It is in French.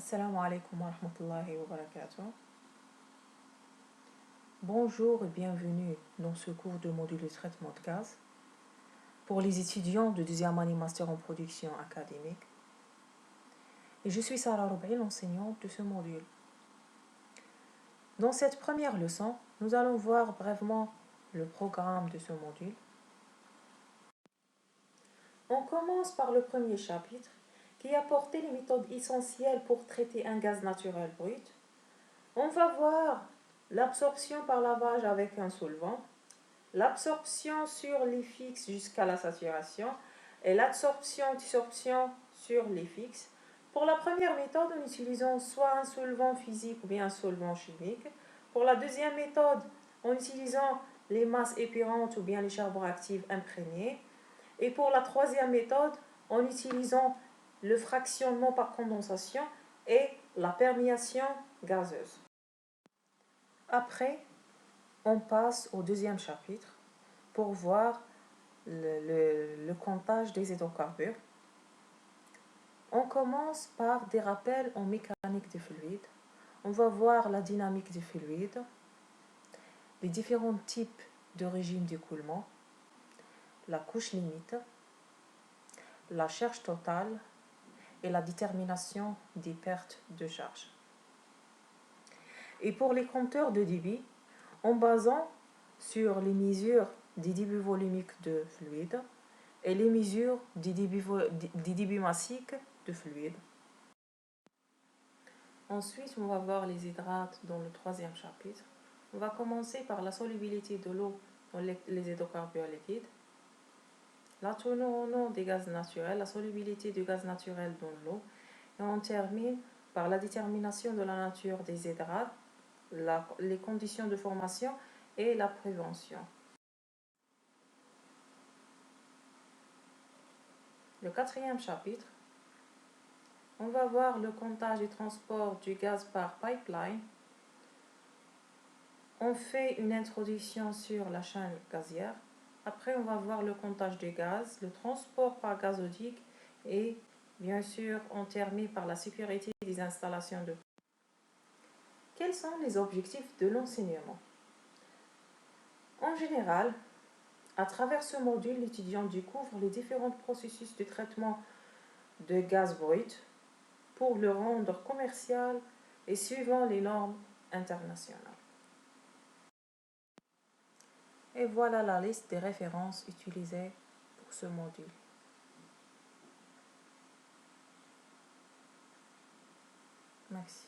Assalamu alaikum wa rahmatullahi wa barakatuh. Bonjour et bienvenue dans ce cours de module de traitement de gaz pour les étudiants de deuxième année master en production académique. Et je suis Sarah Roubaï, l'enseignante de ce module. Dans cette première leçon, nous allons voir brièvement le programme de ce module. On commence par le premier chapitre qui a porté les méthodes essentielles pour traiter un gaz naturel brut. On va voir l'absorption par lavage avec un solvant, l'absorption sur les fixes jusqu'à la saturation et l'absorption-dissorption sur les fixes. Pour la première méthode, en utilisant soit un solvant physique ou bien un solvant chimique. Pour la deuxième méthode, en utilisant les masses épurantes ou bien les charbons actifs imprégnés. Et pour la troisième méthode, en utilisant le fractionnement par condensation et la perméation gazeuse. Après, on passe au deuxième chapitre pour voir le comptage des hydrocarbures. On commence par des rappels en mécanique des fluides. On va voir la dynamique des fluides, les différents types de régimes d'écoulement, la couche limite, la charge totale et la détermination des pertes de charge. Et pour les compteurs de débit, en basant sur les mesures des débits volumiques de fluide et les mesures des débits massiques de fluide. Ensuite, on va voir les hydrates dans le troisième chapitre. On va commencer par la solubilité de l'eau dans les hydrocarbures liquides, la teneur en eau des gaz naturels, la solubilité du gaz naturel dans l'eau, et on termine par la détermination de la nature des hydrates, les conditions de formation et la prévention. Le quatrième chapitre, on va voir le comptage et transport du gaz par pipeline. On fait une introduction sur la chaîne gazière. Après, on va voir le comptage du gaz, le transport par gazoduc et bien sûr, on termine par la sécurité des installations de. Quels sont les objectifs de l'enseignement? En général, à travers ce module, l'étudiant découvre les différents processus de traitement de gaz brut pour le rendre commercial et suivant les normes internationales. Et voilà la liste des références utilisées pour ce module. Merci.